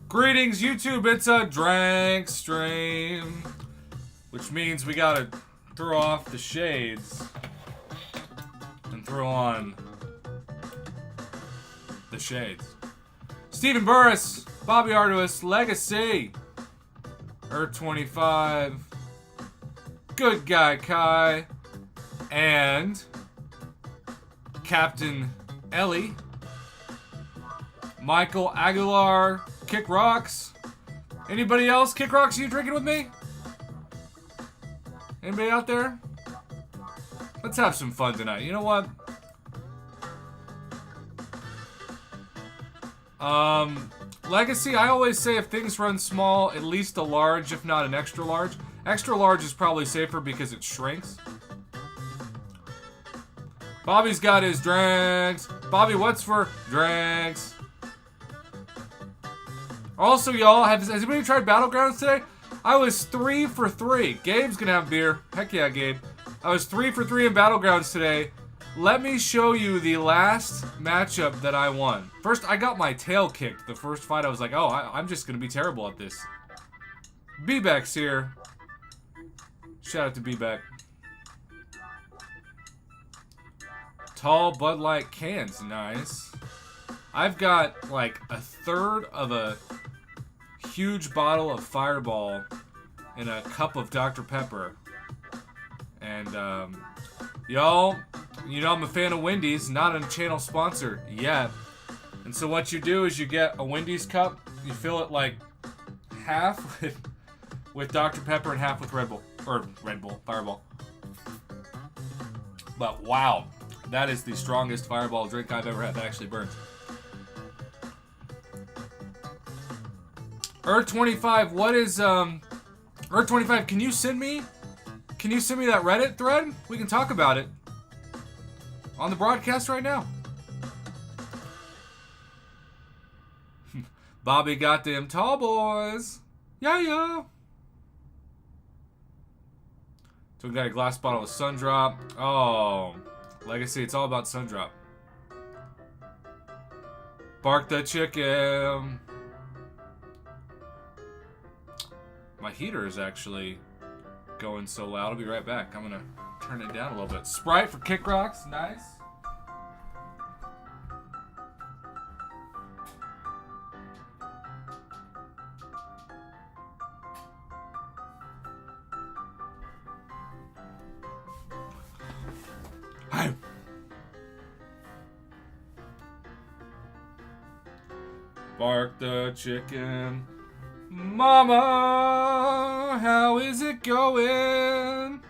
Greetings, YouTube. It's a Drankkkks stream, which means we gotta throw off the shades and throw on the shades. Stephen Burris, Bobby Arduous, Legacy, Earth25, Good Guy Kai, and Captain Ellie, Michael Aguilar, Kick Rocks. Anybody else? Kick Rocks, you drinking with me? Anybody out there? Let's have some fun tonight. You know what? Legacy, I always say if things run small, at least a large, if not an extra large. Extra large is probably safer because it shrinks. Bobby's got his Drankkkks. Bobby, what's for Drankkkks? Also, y'all, has anybody tried Battlegrounds today? I was 3 for 3. Gabe's gonna have beer. Heck yeah, Gabe. I was 3 for 3 in Battlegrounds today. Let me show you the last matchup that I won. First, I got my tail kicked. The first fight, I was like, oh, I'm just gonna be terrible at this. B-Beck's here. Shout out to B-Beck. Tall Bud Light cans, nice. I've got like a third of a huge bottle of Fireball and a cup of Dr. Pepper. And, y'all, you know I'm a fan of Wendy's, not a channel sponsor yet. And so what you do is you get a Wendy's cup, you fill it like half with Dr. Pepper and half with Red Bull. Or Red Bull, Fireball. But wow, that is the strongest Fireball drink I've ever had. That actually burns. Earth25, what is, Earth25, can you send me that Reddit thread? We can talk about it on the broadcast right now. Bobby got them tall boys. Yeah, yeah. So we got a glass bottle of Sundrop. Oh, Legacy, it's all about Sundrop. Bark the chicken. My heater is actually going so loud. I'll be right back. I'm gonna turn it down a little bit. Sprite for Kick Rocks, nice. Hi. Bark the chicken. Mama, how is it going?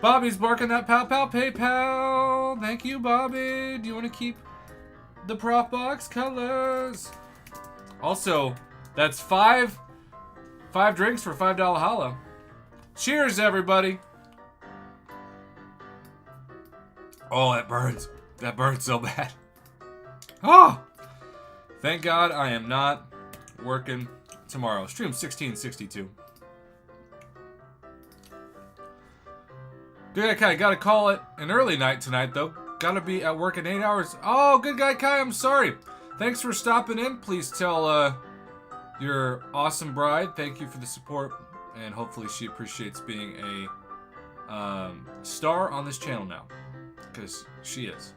Bobby's barking that pow pow PayPal. Thank you, Bobby. Do you want to keep the prop box colors? Also, that's five drinks for $5 holla. Cheers, everybody. Oh, that burns. That burns so bad. Oh, thank God I am not working tomorrow. Stream 1662. Good Guy Kai, gotta call it an early night tonight though. Gotta be at work in 8 hours. Oh, Good Guy Kai, I'm sorry. Thanks for stopping in. Please tell your awesome bride thank you for the support, and hopefully she appreciates being a star on this channel now, because she is.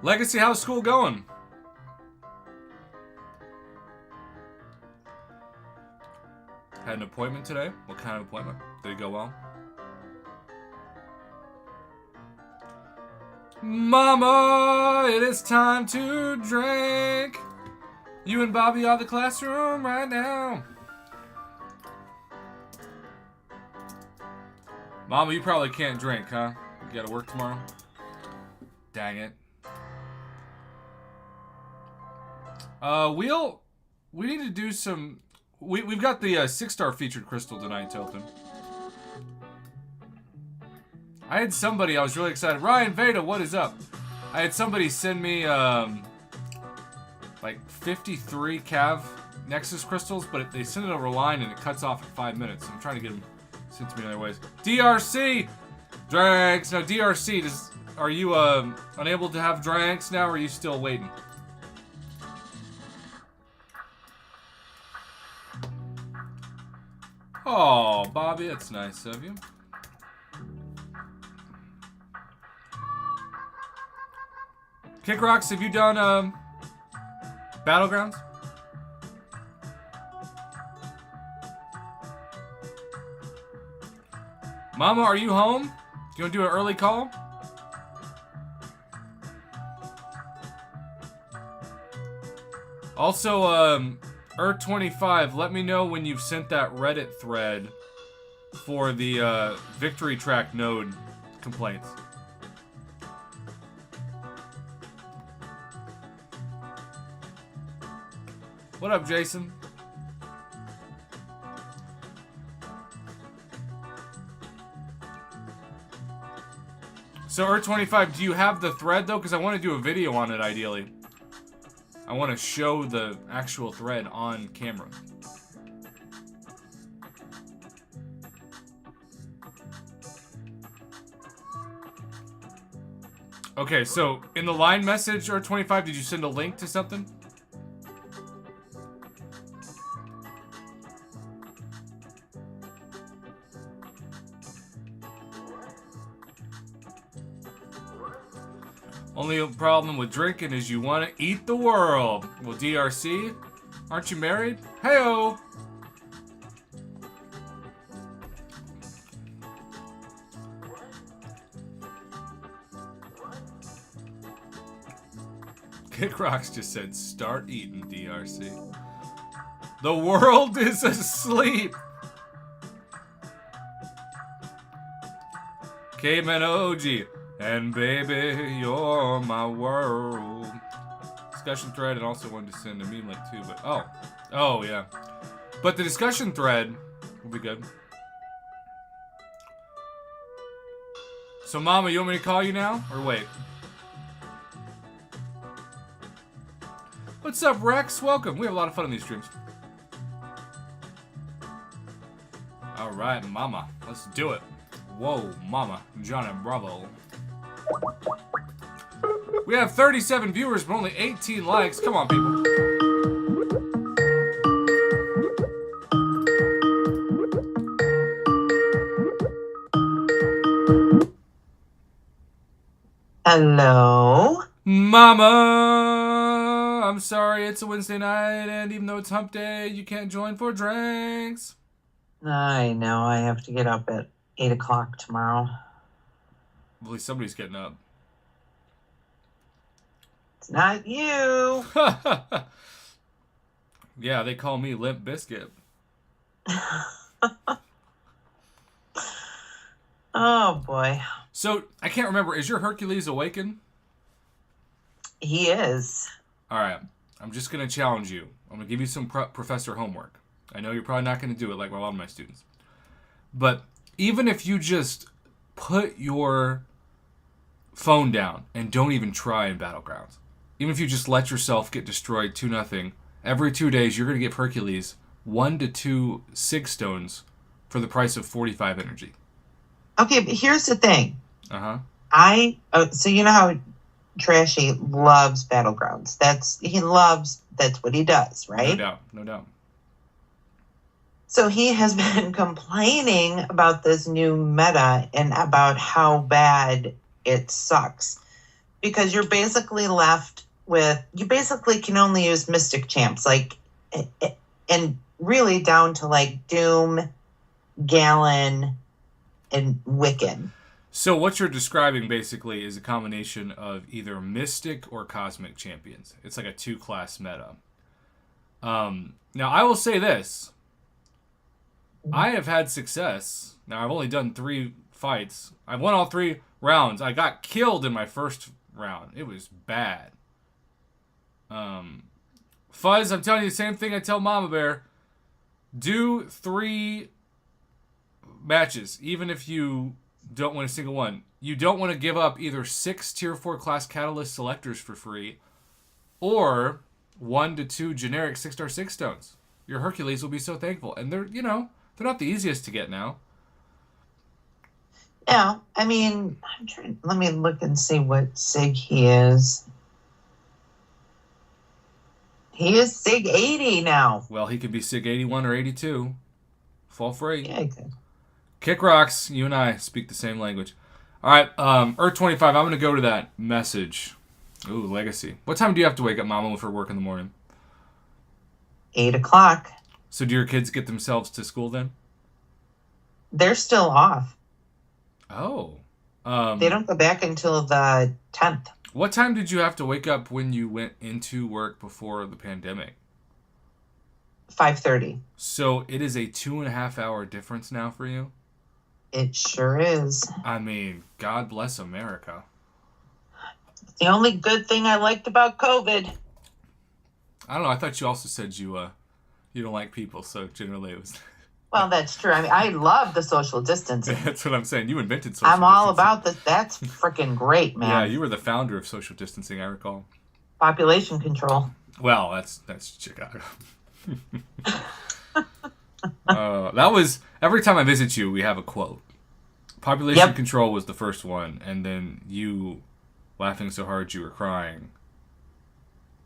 Legacy, how's school going? Had an appointment today. What kind of appointment? Did it go well? Mama, it is time to drink. You and Bobby are the classroom right now. Mama, you probably can't drink, huh? You gotta work tomorrow? Dang it. We need to do some. We've got the 6-star featured crystal tonight to open. I had somebody I was really excited. Ryan Veda, what is up? I had somebody send me like 53 Cav Nexus crystals, but they send it over line and it cuts off at 5 minutes. I'm trying to get them sent to me other ways. DRC! Drankkkks! Now, DRC, are you unable to have Drankkkks now, or are you still waiting? Oh, Bobby, that's nice of you. Kickrocks, have you done Battlegrounds? Mama, are you home? Do you want to do an early call? Also, Earth25, let me know when you've sent that Reddit thread for the victory track node complaints. What up, Jason? So, Earth25, do you have the thread, though? Because I want to do a video on it, ideally. I want to show the actual thread on camera. Okay, so, in the line message, Earth25, did you send a link to something? Only problem with drinking is you want to eat the world. Well, DRC, aren't you married? Heyo! Kickrocks just said, start eating, DRC. The world is asleep! Caveman OG. And baby, you're my world. Discussion thread, and also wanted to send a meme link too, but oh yeah. But the discussion thread will be good. So, Mama, you want me to call you now, or wait? What's up, Rex? Welcome. We have a lot of fun on these streams. All right, Mama, let's do it. Whoa, Mama, John and Bravo. We have 37 viewers, but only 18 likes. Come on, people. Hello? Mama! I'm sorry, it's a Wednesday night, and even though it's hump day, you can't join for Drankkkks. I know, I have to get up at 8 o'clock tomorrow. At least somebody's getting up. It's not you. Yeah, they call me Limp Biscuit. Oh, boy. So, I can't remember. Is your Hercules awakened? He is. All right. I'm just going to challenge you. I'm going to give you some professor homework. I know you're probably not going to do it like a lot of my students. But even if you just put your phone down and don't even try in Battlegrounds, even if you just let yourself get destroyed 2-0, every 2 days you're going to give Hercules 1 to 2 Sig Stones for the price of 45 energy. Okay, but here's the thing. Uh-huh. So you know how Trashy loves Battlegrounds. That's what he does, right? No doubt, no doubt. So he has been complaining about this new meta and about how bad it sucks. Because you're basically left with, you basically can only use Mystic Champs, like, and really down to like Doom, Gallon, and Wiccan. So what you're describing basically is a combination of either Mystic or Cosmic champions. It's like a 2-class meta. Now, I will say this. I have had success. Now, I've only done 3 fights. I've won all 3 rounds. I got killed in my first round. It was bad. Fuzz, I'm telling you the same thing I tell Mama Bear. Do 3 matches, even if you don't win a single one. you don't want to give up either 6 Tier 4 class Catalyst selectors for free or 1 to 2 generic 6-star 6 stones. Your Hercules will be so thankful. And they're not the easiest to get now. Yeah, I mean, let me look and see what SIG he is. He is SIG 80 now. Well, he could be SIG 81 or 82. Fall free. Yeah, he could. Kick rocks. You and I speak the same language. All right, Earth25, I'm going to go to that message. Ooh, legacy. What time do you have to wake up, Mama, for work in the morning? 8 o'clock. So do your kids get themselves to school then? They're still off. Oh. They don't go back until the 10th. What time did you have to wake up when you went into work before the pandemic? 5:30. So it is a 2.5 hour difference now for you? It sure is. I mean, God bless America. The only good thing I liked about COVID. I don't know. I thought you also said you don't like people, so generally it was... Well, that's true. I mean, I love the social distancing. That's what I'm saying. You invented social distancing. I'm all about this. That's freaking great, man. Yeah, you were the founder of social distancing, I recall. Population control. Well, that's Chicago. That was... Every time I visit you, we have a quote. Population control was the first one, and then you laughing so hard you were crying.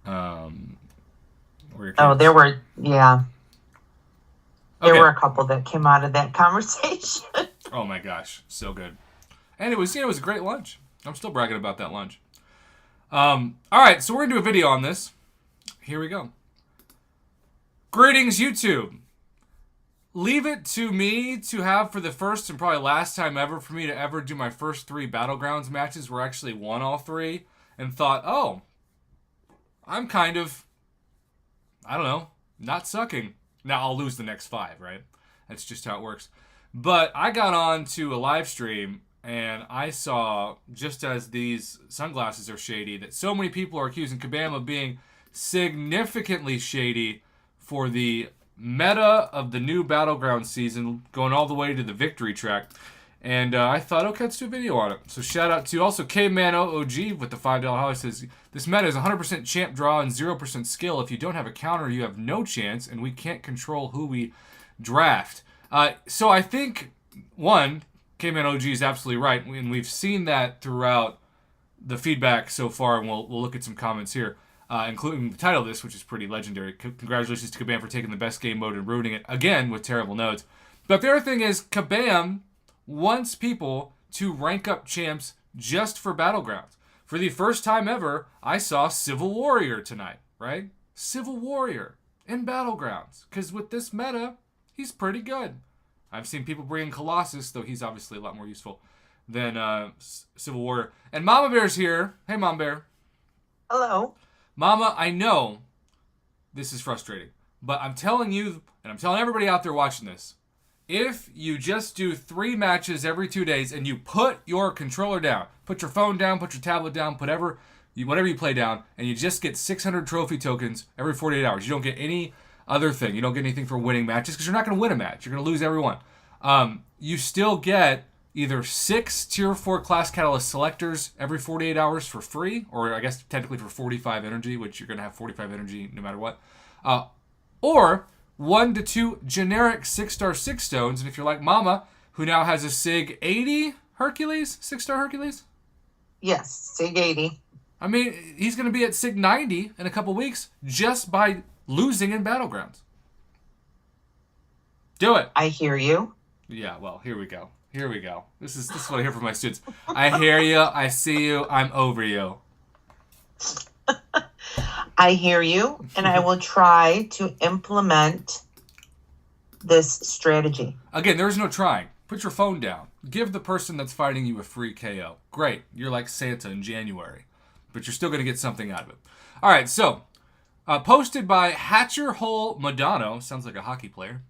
There were... Yeah. There Okay. were a couple that came out of that conversation. Oh my gosh, so good. And it was a great lunch. I'm still bragging about that lunch. All right, so we're going to do a video on this. Here we go. Greetings, YouTube. Leave it to me to have for the first and probably last time ever for me to ever do my first 3 Battlegrounds matches where I actually won all 3 and thought, oh, I'm kind of, I don't know, not sucking. Now, I'll lose the next 5, right? That's just how it works. But I got on to a live stream, and I saw, just as these sunglasses are shady, that so many people are accusing Kabam of being significantly shady for the meta of the new Battlegrounds season, going all the way to the victory track. And I thought, okay, let's do a video on it. So shout out to also KManOOG with the $5 holler says, this meta is 100% champ draw and 0% skill. If you don't have a counter, you have no chance, and we can't control who we draft. So I think, one, KManOG is absolutely right, and we've seen that throughout the feedback so far, and we'll look at some comments here, including the title of this, which is pretty legendary. Congratulations to Kabam for taking the best game mode and ruining it, again, with terrible notes. But the other thing is, Kabam wants people to rank up champs just for Battlegrounds. For the first time ever, I saw Civil Warrior tonight, right? Civil Warrior in Battlegrounds. Because with this meta, he's pretty good. I've seen people bring in Colossus, though he's obviously a lot more useful than Civil Warrior. And Mama Bear's here. Hey, Mama Bear. Hello. Mama, I know this is frustrating, but I'm telling you, and I'm telling everybody out there watching this, if you just do 3 matches every 2 days and you put your controller down, put your phone down, put your tablet down, put whatever you play down, and you just get 600 trophy tokens every 48 hours, you don't get any other thing. You don't get anything for winning matches because you're not going to win a match. You're going to lose every one. You still get either 6 Tier 4 Class Catalyst selectors every 48 hours for free, or I guess technically for 45 energy, which you're going to have 45 energy no matter what, or 1 to 2 generic 6-star 6 stones. And if you're like Mama, who now has a SIG 80 Hercules, 6-star Hercules? Yes, SIG 80. I mean, he's going to be at SIG 90 in a couple weeks just by losing in Battlegrounds. Do it. I hear you. Yeah, well, here we go. Here we go. This is what I hear from my students. I hear you. I see you. I'm over you. I hear you, and I will try to implement this strategy. Again, there's no trying. Put your phone down. Give the person that's fighting you a free KO. Great. You're like Santa in January. But you're still going to get something out of it. All right, so posted by Hatcher Hole Madonna. Sounds like a hockey player.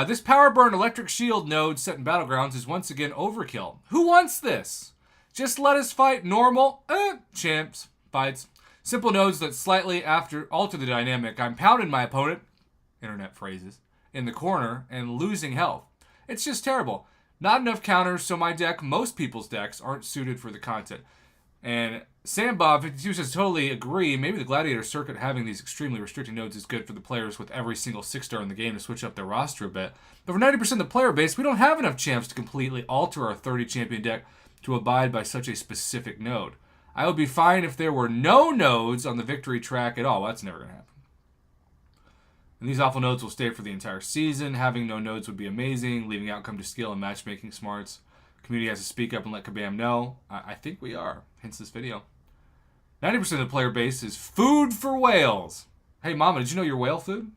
This Power Burn Electric Shield node set in Battlegrounds is once again overkill. Who wants this? Just let us fight normal champs fights. Simple nodes that slightly alter the dynamic. I'm pounding my opponent, internet phrases, in the corner and losing health. It's just terrible. Not enough counters, so my deck, most people's decks, aren't suited for the content. And Sambob52 says, totally agree. Maybe the Gladiator circuit having these extremely restricted nodes is good for the players with every single 6-star in the game to switch up their roster a bit. But for 90% of the player base, we don't have enough champs to completely alter our 30 champion deck to abide by such a specific node. I would be fine if there were no nodes on the victory track at all. Well, that's never going to happen. And these awful nodes will stay for the entire season. Having no nodes would be amazing, leaving outcome to skill and matchmaking smarts. Community has to speak up and let Kabam know. I think we are, hence this video. 90% of the player base is food for whales. Hey, Mama, did you know you're whale food?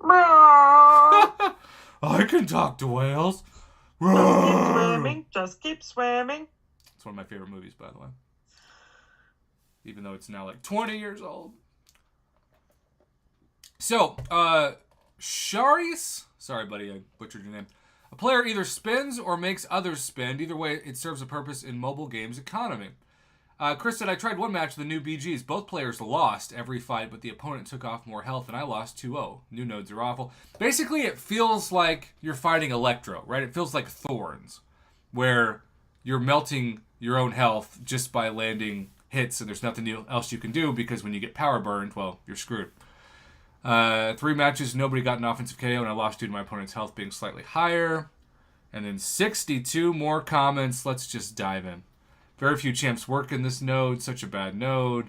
I can talk to whales. Just keep swimming. Just keep swimming. It's one of my favorite movies, by the way. Even though it's now like 20 years old. So, Sharis, sorry buddy, I butchered your name. A player either spins or makes others spend. Either way, it serves a purpose in mobile games economy. Chris said, I tried one match with the new BGs. Both players lost every fight, but the opponent took off more health, and I lost 2-0. New nodes are awful. Basically, it feels like you're fighting Electro, right? It feels like Thorns, where you're melting your own health just by landing hits, and there's nothing else you can do, because when you get power burned, well, you're screwed. 3 matches, nobody got an offensive KO, and I lost due to my opponent's health being slightly higher. And then 62 more comments. Let's just dive in. Very few champs work in this node. Such a bad node.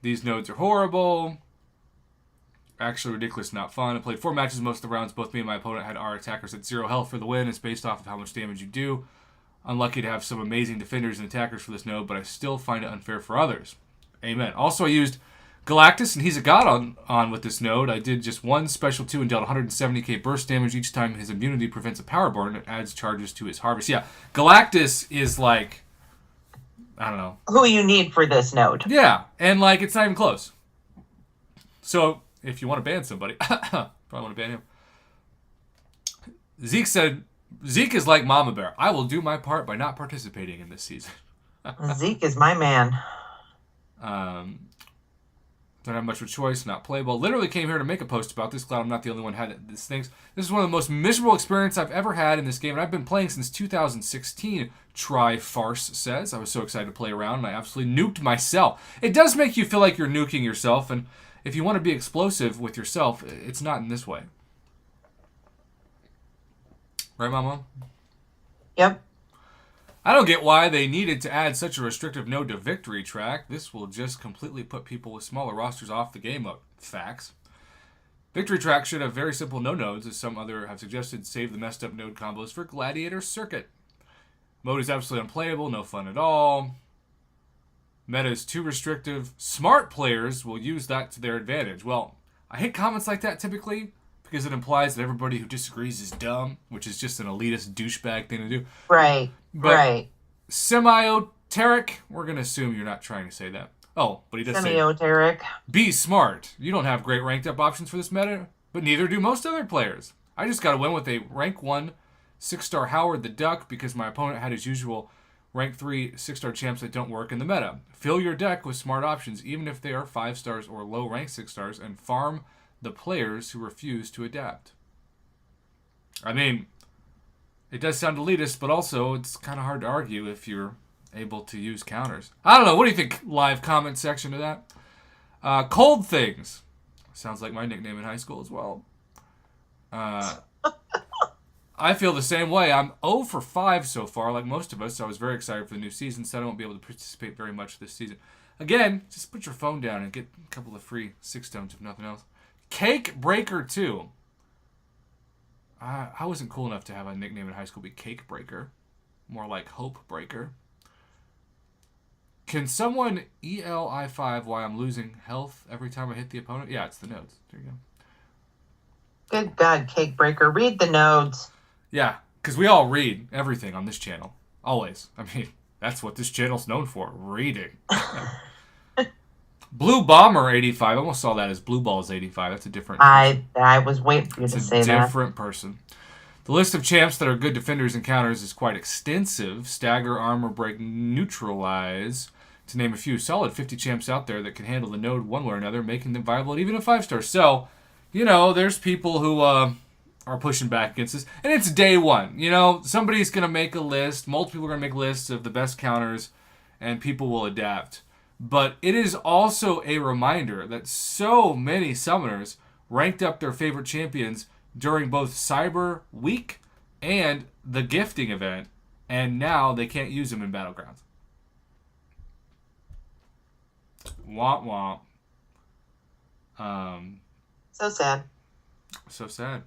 These nodes are horrible. Actually ridiculous, not fun. I played 4 matches most of the rounds. Both me and my opponent had our attackers at 0 health for the win. It's based off of how much damage you do. Unlucky to have some amazing defenders and attackers for this node, but I still find it unfair for others. Amen. Also, I used Galactus, and he's a god on with this node. I did just 1 special 2 and dealt 170k burst damage each time his immunity prevents a power burn. It adds charges to his harvest. Yeah, Galactus is like, I don't know. Who you need for this node. Yeah, and like it's not even close. So if you want to ban somebody, probably want to ban him. Zeke said, Zeke is like Mama Bear. I will do my part by not participating in this season. Zeke is my man. Don't have much of a choice, not playable. Literally came here to make a post about this. Glad I'm not the only one who had these things. This is one of the most miserable experiences I've ever had in this game, and I've been playing since 2016, Try Farce says. I was so excited to play around, and I absolutely nuked myself. It does make you feel like you're nuking yourself, and if you want to be explosive with yourself, it's not in this way. Right, Mama? Yep. I don't get why they needed to add such a restrictive node to Victory Track. This will just completely put people with smaller rosters off the game mode. Facts. Victory Track should have very simple no nodes, as some other have suggested. Save the messed up node combos for Gladiator Circuit. Mode is absolutely unplayable, no fun at all. Meta is too restrictive. Smart players will use that to their advantage. Well, I hate comments like that typically, because it implies that everybody who disagrees is dumb, which is just an elitist douchebag thing to do. Right, but right. Semioteric, we're going to assume you're not trying to say that. Oh, but he does say, Semioteric. be smart. You don't have great ranked up options for this meta, but neither do most other players. I just got to win with a rank 1 6-star Howard the Duck because my opponent had his usual rank 3 6-star champs that don't work in the meta. Fill your deck with smart options, even if they are 5 stars or low rank 6 stars, and farm the players who refuse to adapt. I mean, it does sound elitist, but also it's kind of hard to argue if you're able to use counters. I don't know. What do you think, live comment section of that? Cold Things. Sounds like my nickname in high school as well. I feel the same way. I'm 0 for 5 so far, like most of us. So I was very excited for the new season, so I won't be able to participate very much this season. Again, just put your phone down and get a couple of free 6 stones, if nothing else. Cake Breaker 2. I wasn't cool enough to have a nickname in high school be Cake Breaker. More like Hope Breaker. Can someone ELI5 why I'm losing health every time I hit the opponent? Yeah, it's the nodes. There you go. Good God, Cake Breaker. Read the nodes. Yeah, because we all read everything on this channel. Always. I mean, that's what this channel's known for. Reading. Blue Bomber 85. I almost saw that as Blue Balls 85. That's a different person. I was waiting for you to say that. Different person. The list of champs that are good defenders and counters is quite extensive. Stagger, Armor Break, Neutralize. To name a few. Solid 50 champs out there that can handle the node one way or another, making them viable at even a 5-star. So, you know, there's people who are pushing back against this. And it's day one. You know, somebody's going to make a list. Multiple people are going to make lists of the best counters, and people will adapt. But it is also a reminder that so many summoners ranked up their favorite champions during both Cyber Week and the gifting event, and now they can't use them in Battlegrounds. Womp womp. So sad. So sad.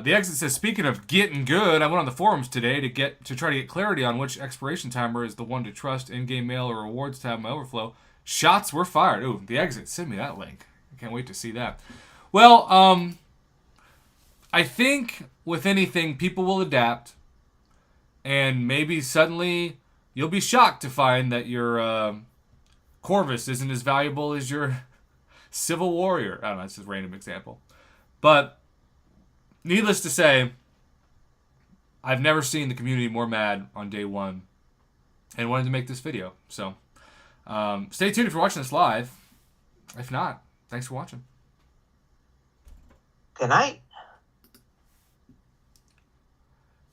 The exit says, speaking of getting good, I went on the forums today to try to get clarity on which expiration timer is the one to trust. In-game mail or rewards tab my overflow. Shots were fired. Ooh, the exit. Send me that link. I can't wait to see that. Well, I think with anything, people will adapt. And maybe suddenly you'll be shocked to find that your Corvus isn't as valuable as your Civil Warrior. I don't know, it's just a random example. But needless to say, I've never seen the community more mad on day one and wanted to make this video. So stay tuned if you're watching this live. If not, thanks for watching. Good night.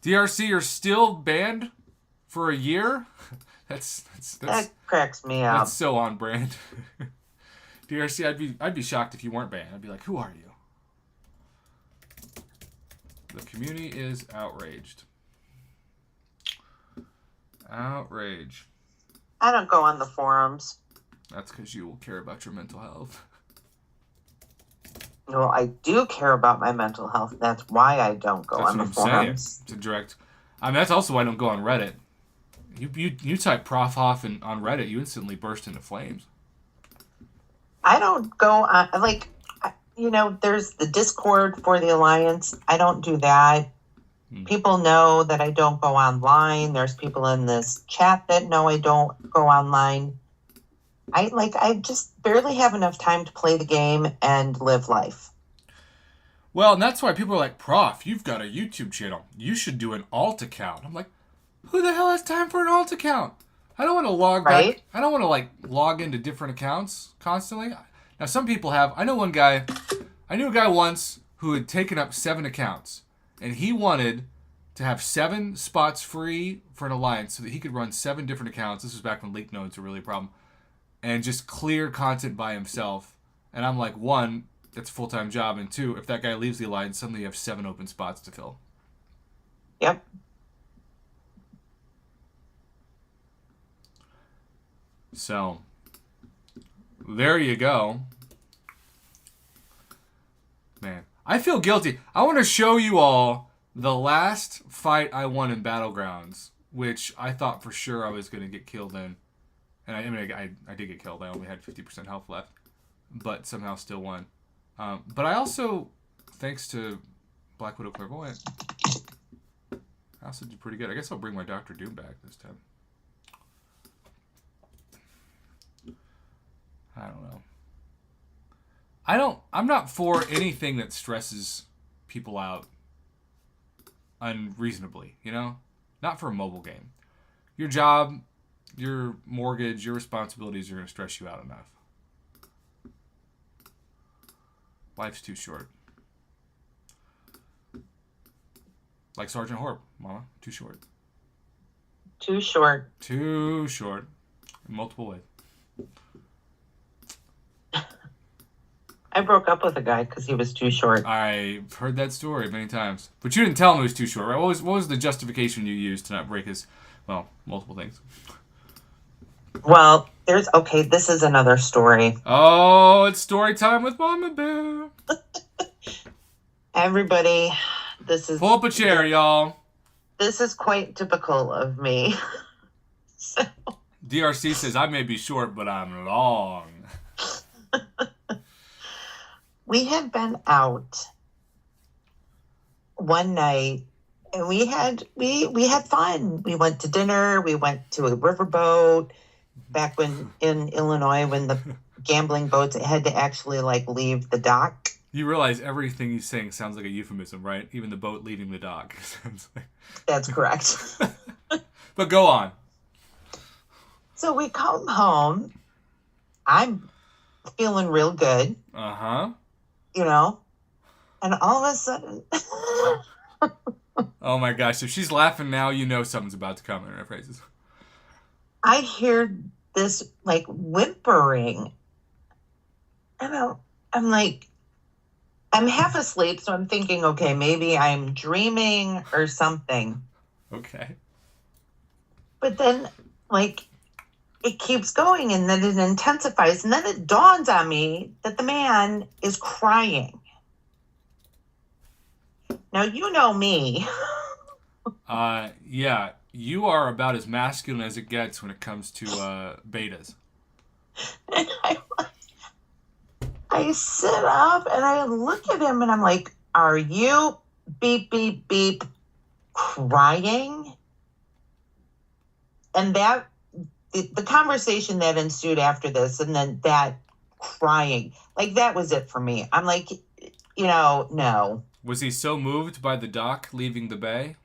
DRC, you're still banned for a year? That cracks me up. That's so on brand. DRC, I'd be shocked if you weren't banned. I'd be like, who are you? The community is outraged. Outrage. I don't go on the forums. That's because you will care about your mental health. Well, I do care about my mental health. That's why I don't go on the forums. It's a direct. I mean, that's also why I don't go on Reddit. You type Prof Hoff on Reddit, you instantly burst into flames. I don't go on, like, you know, there's the Discord for the Alliance. I don't do that. People know that I don't go online. There's people in this chat that know I don't go online. I just barely have enough time to play the game and live life. Well, and that's why people are like, Prof, you've got a YouTube channel. You should do an alt account. I'm like, who the hell has time for an alt account? I don't want to log back. I don't want to log into different accounts constantly. Now, some people have. I knew a guy once who had taken up 7 accounts, and he wanted to have 7 spots free for an alliance so that he could run 7 different accounts. This was back when leak nodes were really a problem. And just clear content by himself. And I'm like, 1, that's a full-time job, and 2, if that guy leaves the alliance, suddenly you have 7 open spots to fill. Yep. So, there you go. Man, I feel guilty. I want to show you all the last fight I won in Battlegrounds, which I thought for sure I was going to get killed in. And I did get killed. I only had 50% health left, but somehow still won. But I also, thanks to Black Widow Clairvoyant, I also did pretty good. I guess I'll bring my Dr. Doom back this time. I don't know. I'm not for anything that stresses people out unreasonably, you know? Not for a mobile game. Your job, your mortgage, your responsibilities are going to stress you out enough. Life's too short. Like Sergeant Horp, Mama. Too short. Too short. Too short. In multiple ways. I broke up with a guy because he was too short. I've heard that story many times. But you didn't tell him he was too short, right? What was the justification you used to not break his, well, multiple things? Well, this is another story. Oh, it's story time with Mama Bear. Everybody, this is... Pull up a chair, y'all. This is quite typical of me. So. DRC says, I may be short, but I'm long. We had been out one night, and we had fun. We went to dinner. We went to a riverboat. Back when in Illinois, when the gambling boats had to actually leave the dock. You realize everything he's saying sounds like a euphemism, right? Even the boat leaving the dock. That's correct. But go on. So we come home. I'm feeling real good. Uh-huh. You know? And all of a sudden, Oh my gosh, if she's laughing now, you know something's about to come in her phrases. I hear this like whimpering. And I'm like, I'm half asleep, so I'm thinking, okay, maybe I'm dreaming or something. Okay. But then, like, it keeps going and then it intensifies. And then it dawns on me that the man is crying. Now, you know me. Yeah, you are about as masculine as it gets when it comes to betas. And I sit up and I look at him and I'm like, are you beep, beep, beep crying? And that, the conversation that ensued after this and then that crying, like that was it for me. I'm like, no. Was he so moved by the doc leaving the bay?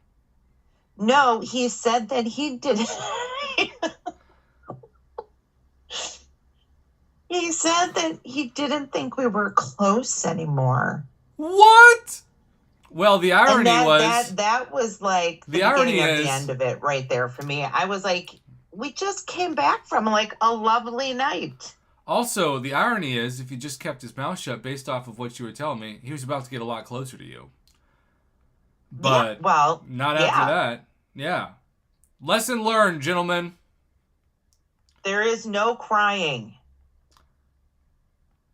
No, he said that he didn't. He said that he didn't think we were close anymore. What? Well, the irony that was like the irony beginning is of the end of it right there for me. I was like, we just came back from like a lovely night. Also, the irony is, if he just kept his mouth shut based off of what you were telling me, he was about to get a lot closer to you. But yeah, well, not after that. Yeah. Lesson learned, gentlemen. There is no crying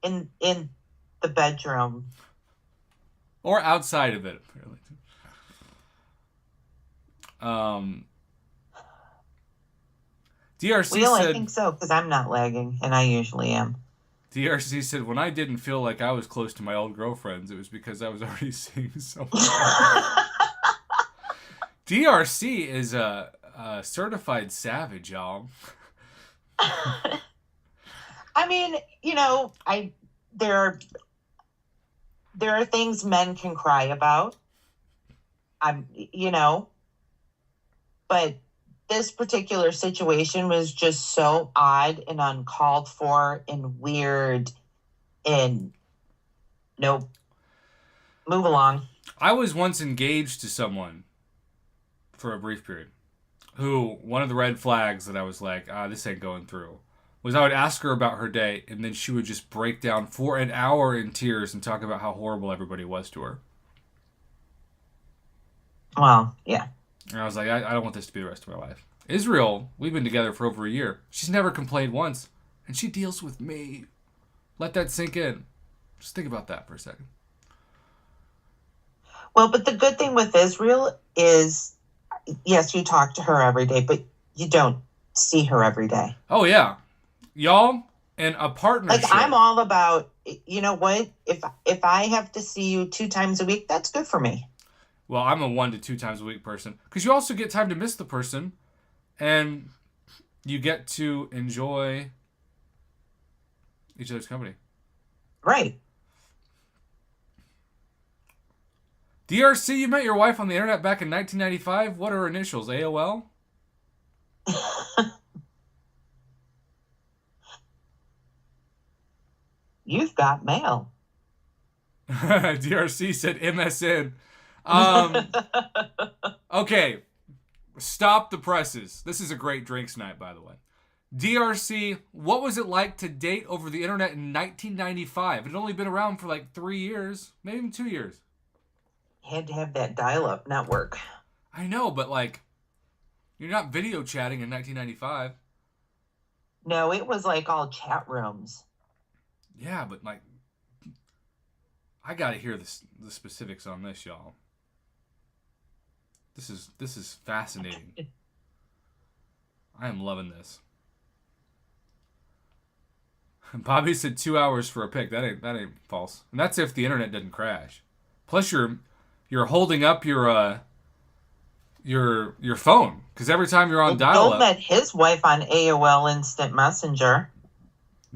in the bedroom. Or outside of it, apparently. DRC well, said... I think so, because I'm not lagging, and I usually am. DRC said, when I didn't feel like I was close to my old girlfriends, it was because I was already seeing someone. DRC is a certified savage, y'all. I mean, there are things men can cry about. But this particular situation was just so odd and uncalled for and weird and nope. Move along. I was once engaged to someone for a brief period who, one of the red flags that I was like, this ain't going through, was I would ask her about her day and then she would just break down for an hour in tears and talk about how horrible everybody was to her. Well, yeah. And I was like, I don't want this to be the rest of my life. Israel, we've been together for over a year. She's never complained once. And she deals with me. Let that sink in. Just think about that for a second. Well, but the good thing with Israel is, yes, you talk to her every day, but you don't see her every day. Oh, yeah. Y'all, and a partnership. Like, I'm all about, you know what? If I have to see you 2 times a week, that's good for me. Well, I'm a 1 to 2 times a week person. Because you also get time to miss the person. And you get to enjoy each other's company. Right. DRC, you met your wife on the internet back in 1995. What are her initials? AOL? You've got mail. DRC said MSN. Okay. Stop the presses. This is a great drinks night, by the way. DRC, what was it like to date over the internet in 1995? It had only been around for like 3 years, maybe even 2 years. Had to have that dial-up network. I know, but like, you're not video chatting in 1995. No, it was like all chat rooms. Yeah, but like, I gotta hear the specifics on this, y'all. This is fascinating. I am loving this. Bobby said 2 hours for a pic. That ain't false. And that's if the internet doesn't crash. Plus you're holding up your phone because every time you're on dial-up. Bill met his wife on AOL Instant Messenger.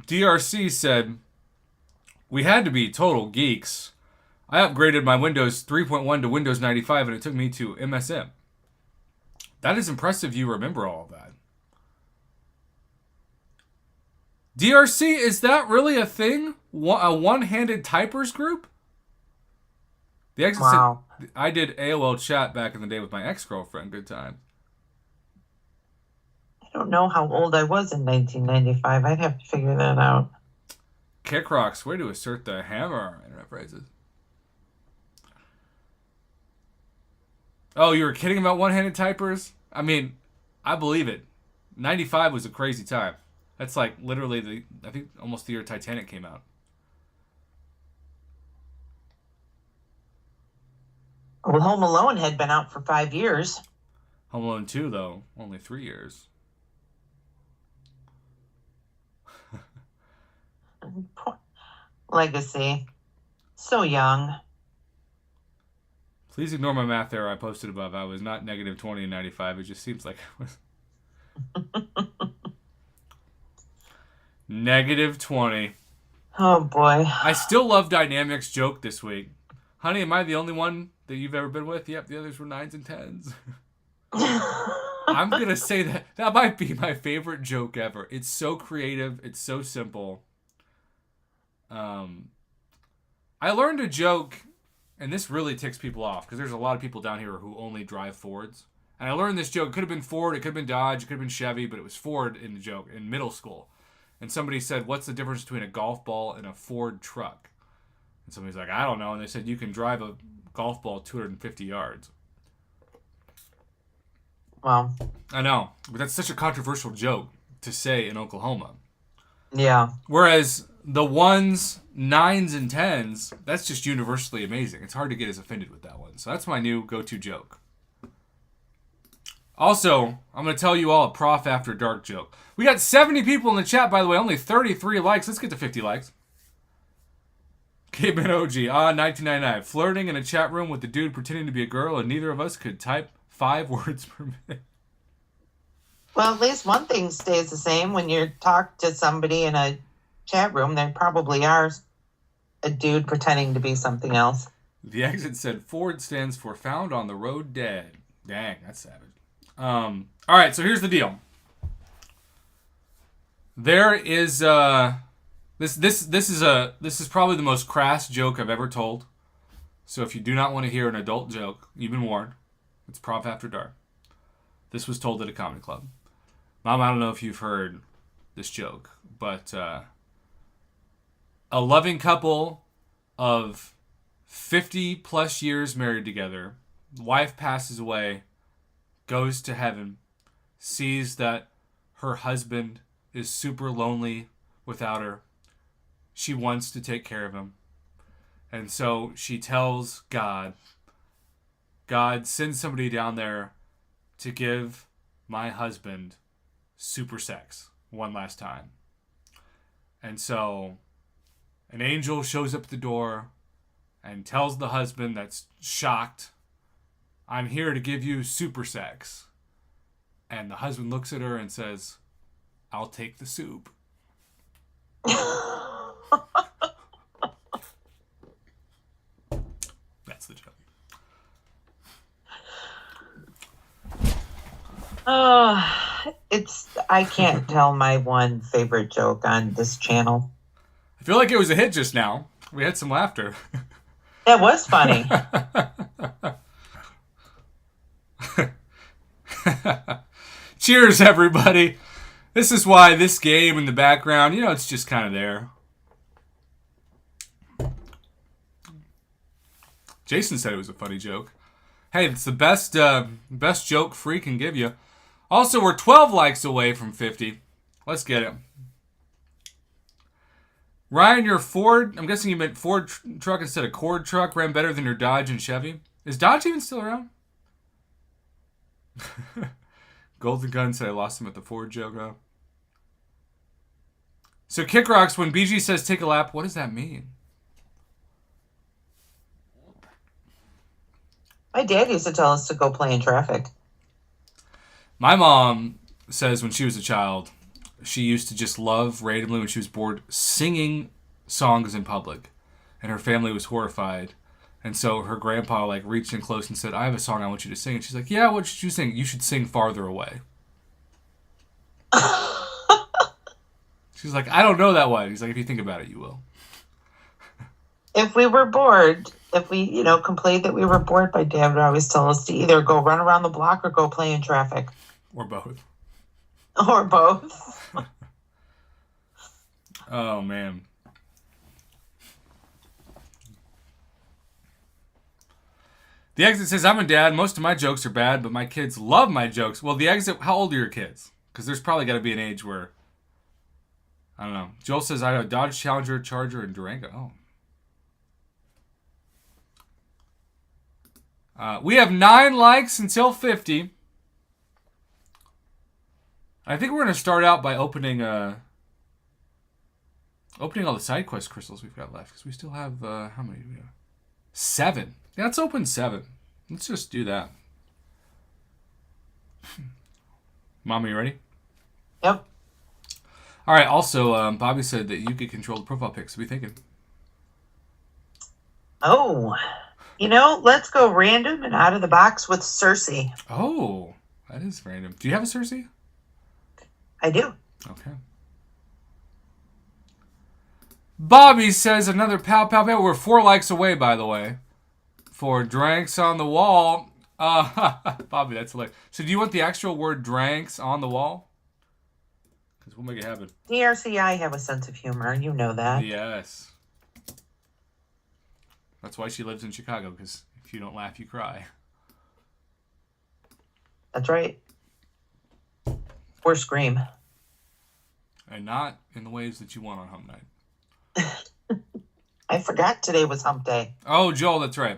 DRC said, we had to be total geeks. I upgraded my Windows 3.1 to Windows 95 and it took me to MSN. That is impressive you remember all of that. DRC, is that really a thing? A one-handed typers group? The exit Wow. said, I did AOL chat back in the day with my ex-girlfriend. Good time. I don't know how old I was in 1995. I'd have to figure that out. Kick rocks, way to assert the hammer. Internet phrases. Oh, you were kidding about one-handed typers? I mean, I believe it. 95 was a crazy time. That's like literally I think almost the year Titanic came out. Well, Home Alone had been out for 5 years. Home Alone 2, though, only 3 years. Legacy. So young. Please ignore my math error I posted above. I was not negative 20 in 95. It just seems like I was. Negative 20. Oh, boy. I still love Dynamics' joke this week. Honey, am I the only one that you've ever been with? Yep, the others were 9s and 10s. I'm going to say that might be my favorite joke ever. It's so creative. It's so simple. I learned a joke, and this really ticks people off, because there's a lot of people down here who only drive Fords. And I learned this joke. It could have been Ford, it could have been Dodge, it could have been Chevy, but it was Ford in the joke in middle school. And somebody said, what's the difference between a golf ball and a Ford truck? And somebody's like, I don't know. And they said, you can drive a golf ball 250 yards. Wow. I know, but that's such a controversial joke to say in Oklahoma. Yeah. Whereas the 1s, 9s, and 10s, that's just universally amazing. It's hard to get as offended with that one. So that's my new go-to joke. Also, I'm going to tell you all a Prof After Dark joke. We got 70 people in the chat, by the way. Only 33 likes. Let's get to 50 likes. Caveman OG. 1999. Flirting in a chat room with the dude pretending to be a girl, and neither of us could type 5 words per minute. Well, at least one thing stays the same. When you talk to somebody in a chat room, there probably are a dude pretending to be something else. The exit said Ford stands for found on the road dead. Dang, that's savage. All right, so here's the deal. There is this is probably the most crass joke I've ever told. So if you do not want to hear an adult joke, you've been warned. It's Prof After Dark. This was told at a comedy club. Mom, I don't know if you've heard this joke, but a loving couple of 50 plus years married together, wife passes away, goes to heaven, sees that her husband is super lonely without her. She wants to take care of him. And so she tells God, send somebody down there to give my husband super sex one last time. And so an angel shows up at the door and tells the husband that's shocked, I'm here to give you super sex. And the husband looks at her and says, I'll take the soup. That's the joke. I can't tell my one favorite joke on this channel. I feel like it was a hit just now. We had some laughter. That was funny. Cheers, everybody. This is why this game in the background, it's just kind of there. Jason said it was a funny joke. Hey, it's the best joke free can give you. Also, we're 12 likes away from 50. Let's get it. Ryan, your Ford, I'm guessing you meant Ford truck instead of Cord truck, ran better than your Dodge and Chevy. Is Dodge even still around? Golden Gun said I lost him at the Ford joke. Oh. So Kick Rocks, when BG says take a lap, what does that mean? My dad used to tell us to go play in traffic. My mom says when she was a child, she used to just love randomly when she was bored singing songs in public. And her family was horrified. And so her grandpa reached in close and said, I have a song I want you to sing. And she's like, yeah, what should you sing? You should sing Farther Away. She's like, I don't know that one. He's like, if you think about it, you will. if we were bored, if we, complained that we were bored, my dad would always tell us to either go run around the block or go play in traffic. Or both. Or both. Oh, man. The Exit says, I'm a dad. Most of my jokes are bad, but my kids love my jokes. Well, The Exit, how old are your kids? Because there's probably got to be an age where, I don't know. Joel says, I have a Dodge Challenger, Charger, and Durango. Oh. We have 9 likes until 50. I think we're going to start out by opening all the side quest crystals we've got left. Because we still have, how many do we have? 7. Yeah, let's open 7. Let's just do that. Mama, you ready? Yep. All right. Also, Bobby said that you could control the profile pics. What are you thinking? Oh, let's go random and out of the box with Cersei. Oh, that is random. Do you have a Cersei? I do. Okay. Bobby says another pow. We're 4 likes away, by the way, for Drankkkks on the wall. Bobby, that's hilarious. So do you want the actual word Drankkkks on the wall? Because we'll make it happen. DRCI have a sense of humor. You know that. Yes. That's why she lives in Chicago, because if you don't laugh, you cry. That's right. Or scream. And not in the ways that you want on Hump Night. I forgot today was Hump Day. Oh, Joel, that's right.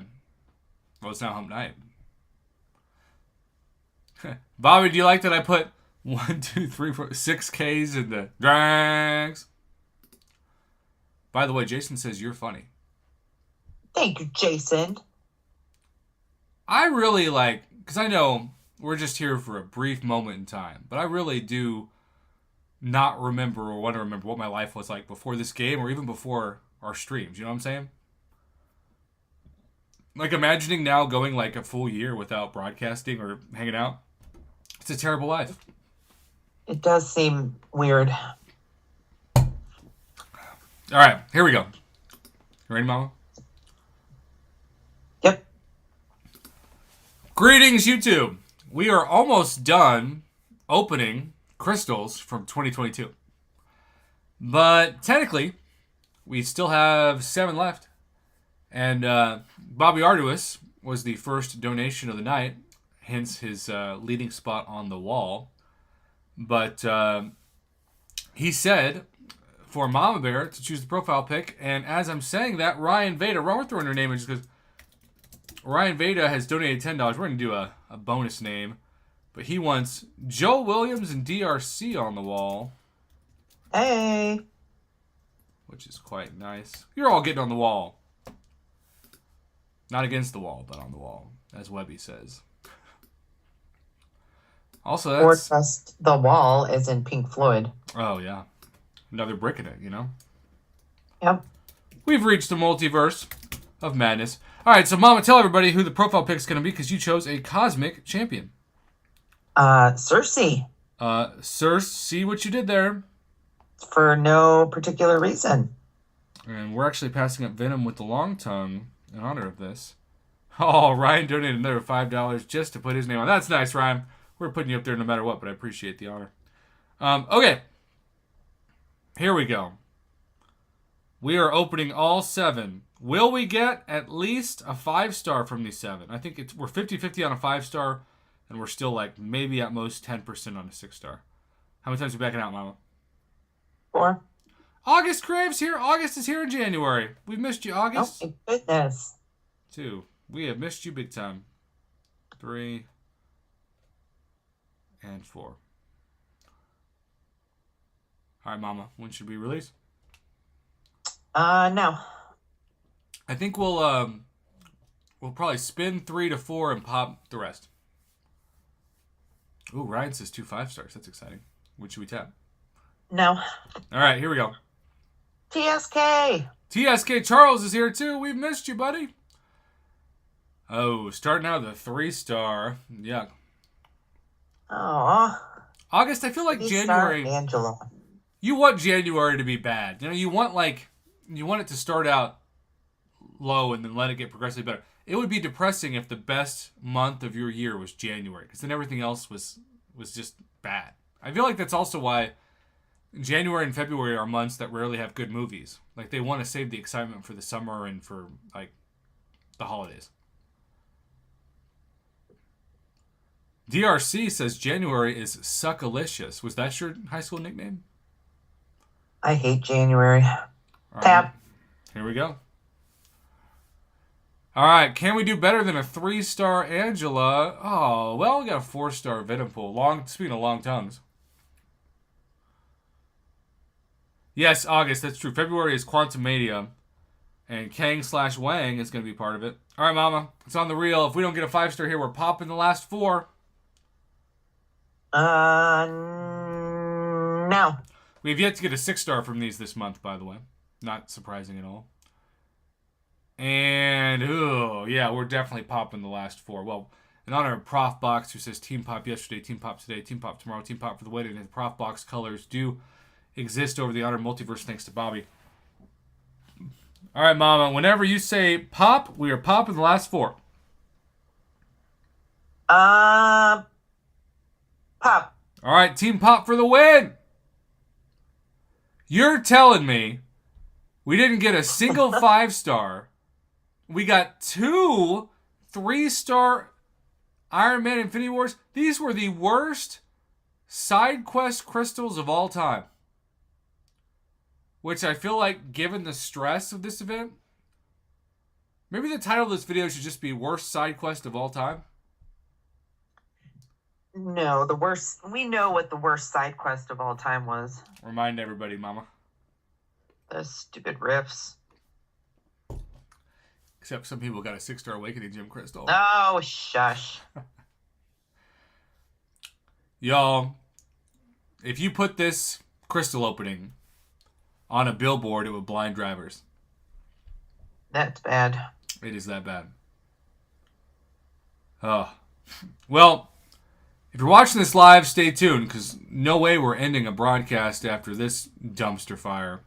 Well, it's now Hump Night. Bobby, do you like that I put 1, 2, 3, 4, 6 Ks in the Drankkkks? By the way, Jason says you're funny. Thank you, Jason. I really because I know we're just here for a brief moment in time, but I really do not remember or want to remember what my life was like before this game or even before our streams. You know what I'm saying? Like, imagining now going a full year without broadcasting or hanging out. It's a terrible life. It does seem weird. All right, here we go. You ready, Mama? Yep. Greetings, YouTube. We are almost done opening crystals from 2022. But technically, we still have 7 left. And Bobby Arduous was the first donation of the night, hence his leading spot on the wall. But he said for Mama Bear to choose the profile pic. And as I'm saying that, Ryan Veda, we're throwing her name in just because Ryan Veda has donated $10. We're going to do a bonus name. But he wants Joe Williams and DRC on the wall. Hey. Which is quite nice. You're all getting on the wall. Not against the wall, but on the wall, as Webby says. Also, that's... Or just the wall, as in Pink Floyd. Oh, yeah. Another brick in it, Yep. We've reached the multiverse of madness. All right, so Mama, tell everybody who the profile pick's going to be, because you chose a cosmic champion. Cersei. Circe, see what you did there. For no particular reason. And we're actually passing up Venom with the long tongue in honor of this. Oh, Ryan donated another $5 just to put his name on. That's nice, Ryan. We're putting you up there no matter what, but I appreciate the honor. Okay. Here we go. We are opening all 7. Will we get at least a 5-star from these 7? I think we're 50-50 on a 5-star, and we're still maybe at most 10% on a 6-star. How many times are we backing out, Mama? 4. August Craves here. August is here in January. We've missed you, August. Oh, my goodness. 2. We have missed you big time. 3. And 4. All right, Mama. When should we release? No. I think we'll probably spin 3 to 4 and pop the rest. Ooh, Ryan says 2 5-stars. That's exciting. What should we tap? No. All right, here we go. TSK. TSK Charles is here too. We've missed you, buddy. Oh, starting out with a 3-star. Yuck. Aw. August, I feel like January. Angela. You want January to be bad. You want it to start out low and then let it get progressively better. It would be depressing if the best month of your year was January, because then everything else was just bad. I feel like that's also why January and February are months that rarely have good movies. Like, they want to save the excitement for the summer and for, like, the holidays. DRC says January is suckalicious. Was that your high school nickname? I hate January. All Tap. right. Here we go. All right. Can we do better than a 3-star Angela? Oh, well, we got a 4-star Venompool. Speaking of long tongues. Yes, August. That's true. February is Quantum Media. And Kang/Wang is going to be part of it. All right, Mama. It's on the reel. If we don't get a 5-star here, we're popping the last 4. No. We have yet to get a 6-star from these this month, by the way. Not surprising at all. And, yeah, we're definitely popping the last 4. Well, in honor of Prof Box, who says Team Pop yesterday, Team Pop today, Team Pop tomorrow, Team Pop for the wedding, and the Prof Box colors do exist over the Honor Multiverse, thanks to Bobby. All right, Mama, whenever you say pop, we are popping the last 4. Pop. All right, Team Pop for the win. You're telling me we didn't get a single 5-star. We got 2 3-star Iron Man Infinity Wars. These were the worst side quest crystals of all time. Which I feel like, given the stress of this event, maybe the title of this video should just be Worst Side Quest of All Time. No, the worst. We know what the worst side quest of all time was. Remind everybody, Mama. The stupid riffs. Except some people got a 6-star Awakening Gem Crystal. Oh, shush. Y'all, if you put this crystal opening on a billboard, it would blind drivers. That's bad. It is that bad. Oh. Well, if you're watching this live, stay tuned, because no way we're ending a broadcast after this dumpster fire.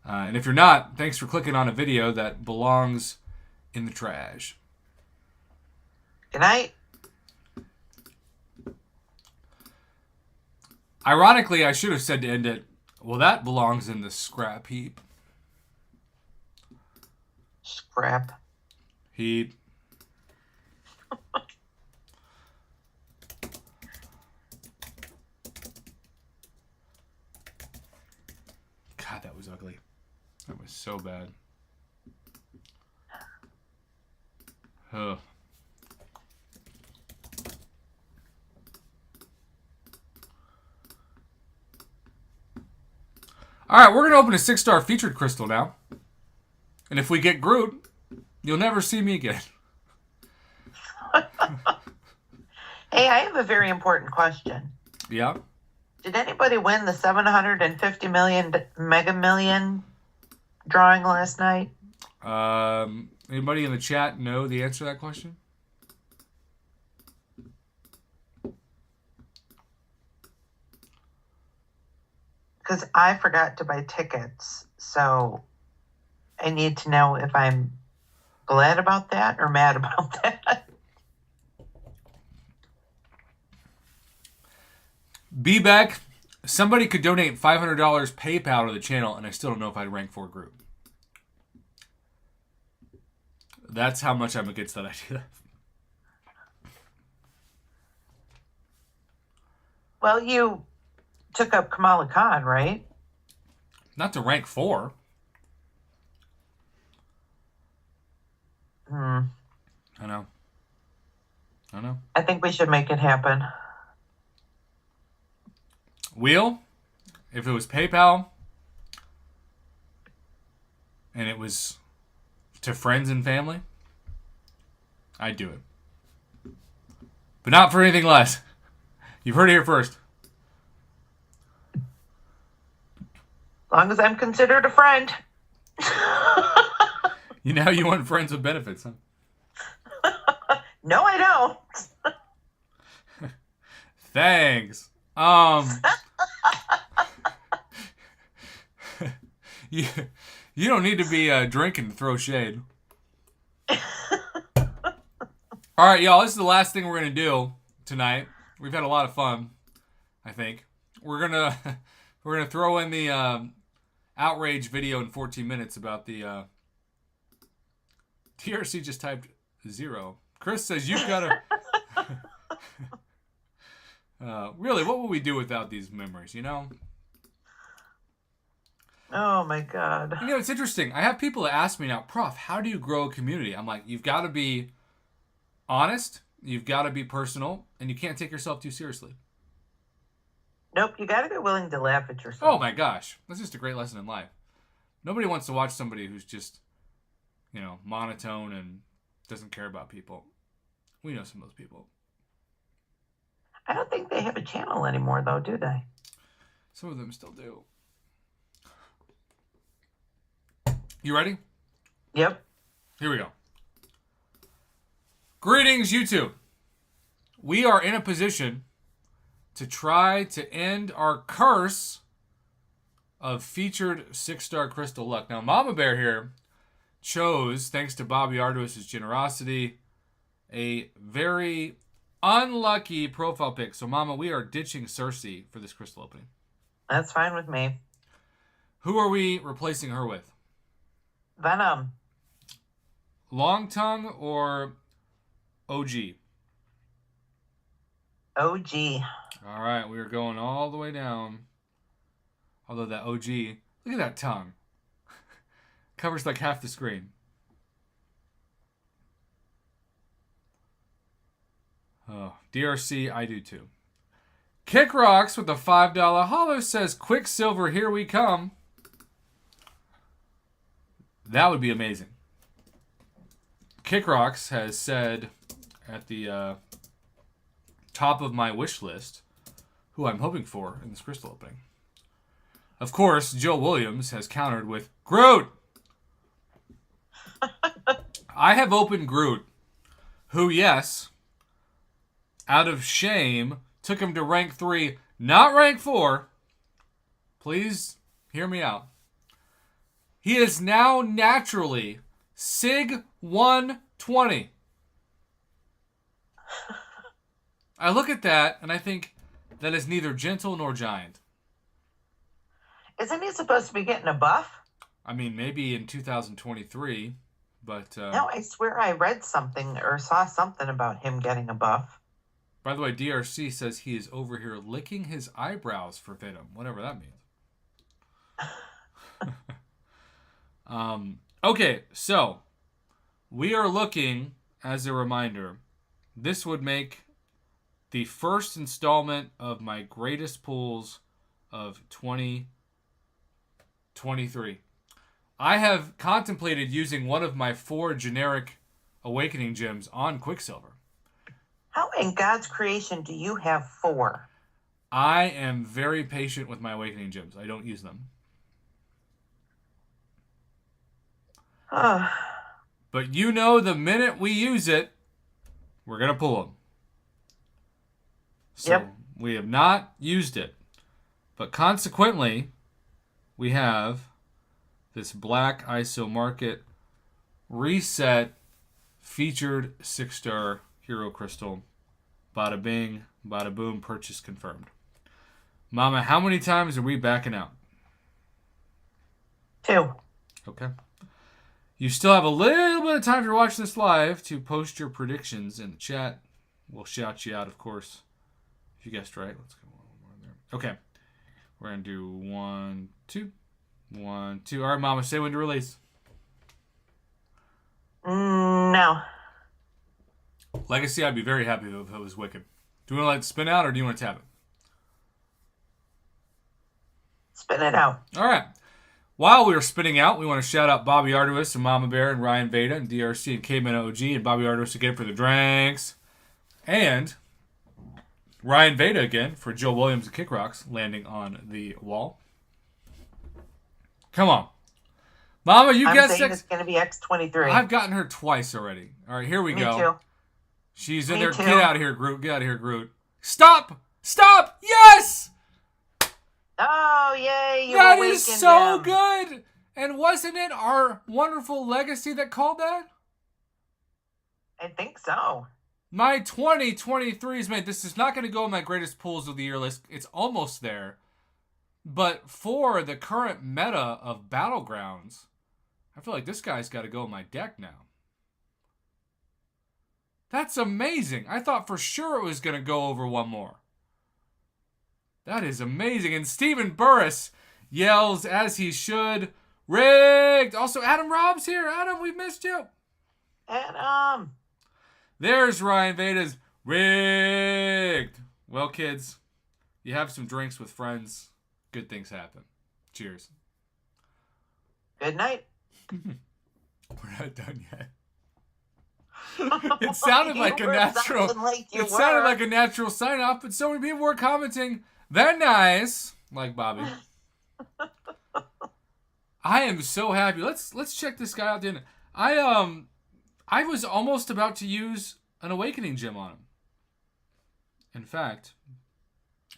And if you're not, thanks for clicking on a video that belongs in the trash. Good night. Ironically, I should have said to end it, well, that belongs in the scrap heap. Scrap. Heap. God, that was ugly. That was so bad. Ugh. All right, we're going to open a 6-star featured crystal now. And if we get Groot, you'll never see me again. Hey, I have a very important question. Yeah? Did anybody win the 750 million Mega Million drawing last night? Anybody in the chat know the answer to that question? Because I forgot to buy tickets, so I need to know if I'm glad about that or mad about that. B-Beck, somebody could donate $500 PayPal to the channel, and I still don't know if I'd rank for a group. That's how much I'm against that idea. Well, you took up Kamala Khan, right? Not to rank 4. I know. I think we should make it happen. Wheel, if it was PayPal and it was to friends and family, I'd do it. But not for anything less. You've heard it here first. As long as I'm considered a friend. You know you want friends with benefits, huh? No, I don't. Thanks. You don't need to be drinking to throw shade. All right, y'all. This is the last thing we're gonna do tonight. We've had a lot of fun. I think we're gonna throw in the outrage video in 14 minutes about the TRC just typed 0. Chris says you've got to. Really, what would we do without these memories? You know. Oh my God. You know, it's interesting. I have people that ask me now, Prof, how do you grow a community? I'm like, you've got to be honest, you've got to be personal, and you can't take yourself too seriously. Nope, you got to be willing to laugh at yourself. Oh my gosh, that's just a great lesson in life. Nobody wants to watch somebody who's just, you know, monotone and doesn't care about people. We know some of those people. I don't think they have a channel anymore, though, do they? Some of them still do. You ready? Yep. Here we go. Greetings, YouTube. We are in a position to try to end our curse of featured 6-star crystal luck. Now, Mama Bear here chose, thanks to Bobby Arduous' generosity, a very unlucky profile pic. So, Mama, we are ditching Cersei for this crystal opening. That's fine with me. Who are we replacing her with? Venom. Long Tongue or OG? OG. All right, we are going all the way down. Although that OG, look at that tongue. Covers like half the screen. Oh, DRC, I do too. Kick Rocks with a $5 hollow says, Quicksilver, here we come. That would be amazing. Kick Rocks has said at the top of my wish list who I'm hoping for in this crystal opening. Of course, Joe Williams has countered with Groot. I have opened Groot, who, yes, out of shame, took him to rank 3, not rank 4. Please hear me out. He is now naturally Sig 120. I look at that and I think that is neither gentle nor giant. Isn't he supposed to be getting a buff? I mean, maybe in 2023, but... No, I swear I read something or saw something about him getting a buff. By the way, DRC says he is over here licking his eyebrows for Venom, whatever that means. Okay, so we are looking, as a reminder, this would make the first installment of my greatest pulls of 2023. I have contemplated using one of my 4 generic Awakening gems on Quicksilver. How in God's creation do you have 4? I am very patient with my Awakening gems. I don't use them. But you know, the minute we use it, we're going to pull them. So yep. We have not used it. But consequently, we have this black ISO market reset featured 6-star hero crystal. Bada bing, bada boom, purchase confirmed. Mama, how many times are we backing out? 2. Okay. You still have a little bit of time to watch this live to post your predictions in the chat. We'll shout you out, of course. If you guessed right. Let's go one more there. Okay. We're going to do 1, 2. 1, 2. All right, Mama, say when to release. No. Legacy, I'd be very happy if it was Wicked. Do you want to let it spin out or do you want to tap it? Spin it out. All right. While we are spinning out, we want to shout out Bobby Arduous and Mama Bear and Ryan Veda and DRC and K-Man OG and Bobby Arduous again for the Drankkkks. And Ryan Veda again for Joe Williams and Kick Rocks landing on the wall. Come on. Mama, you guessed saying it's going to be X23. I've gotten her twice already. All right, here we go. Me too. She's in Me there. too. Get out of here, Groot. Get out of here, Groot. Stop! Stop! Yes! Oh, yay. That is so good. And wasn't it our wonderful Legacy that called that? I think so. My 2023 is made. This is not going to go in my greatest pools of the year list. It's almost there. But for the current meta of Battlegrounds, I feel like this guy's got to go in my deck now. That's amazing. I thought for sure it was going to go over one more. That is amazing. And Stephen Burris yells, as he should, rigged. Also, Adam Rob's here. Adam, we missed you. Adam. There's Ryan Veda's rigged. Well, kids, you have some drinks with friends. Good things happen. Cheers. Good night. We're not done yet. It sounded like a natural. It sounded like a natural sign off, but so many people were commenting. They're nice, like Bobby. I am so happy. Let's check this guy out. Then I was almost about to use an awakening gem on him. In fact,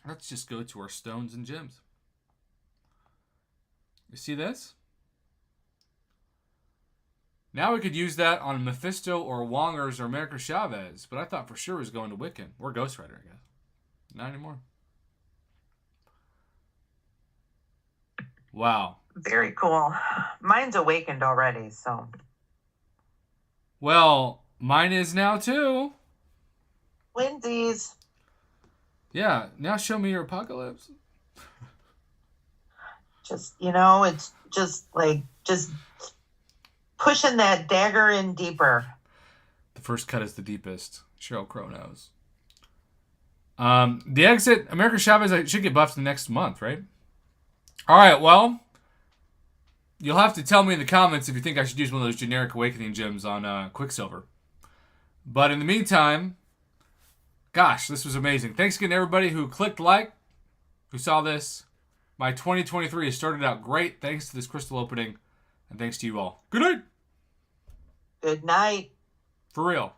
let's just go to our stones and gems. You see this? Now we could use that on Mephisto or Wongers or America Chavez, but I thought for sure it was going to Wiccan or Ghost Rider, I guess. Not anymore. Wow. Very cool. Mine's awakened already, so. Well, mine is now too. Twinsies. Yeah, now show me your apocalypse. Just, it's just pushing that dagger in deeper. The first cut is the deepest. Cheryl Crow knows. The exit, America Chavez should get buffed the next month, right? All right, well, you'll have to tell me in the comments if you think I should use one of those generic awakening gems on Quicksilver. But in the meantime, gosh, this was amazing. Thanks again to everybody who clicked like, who saw this. My 2023 has started out great thanks to this crystal opening, and thanks to you all. Good night. Good night. For real.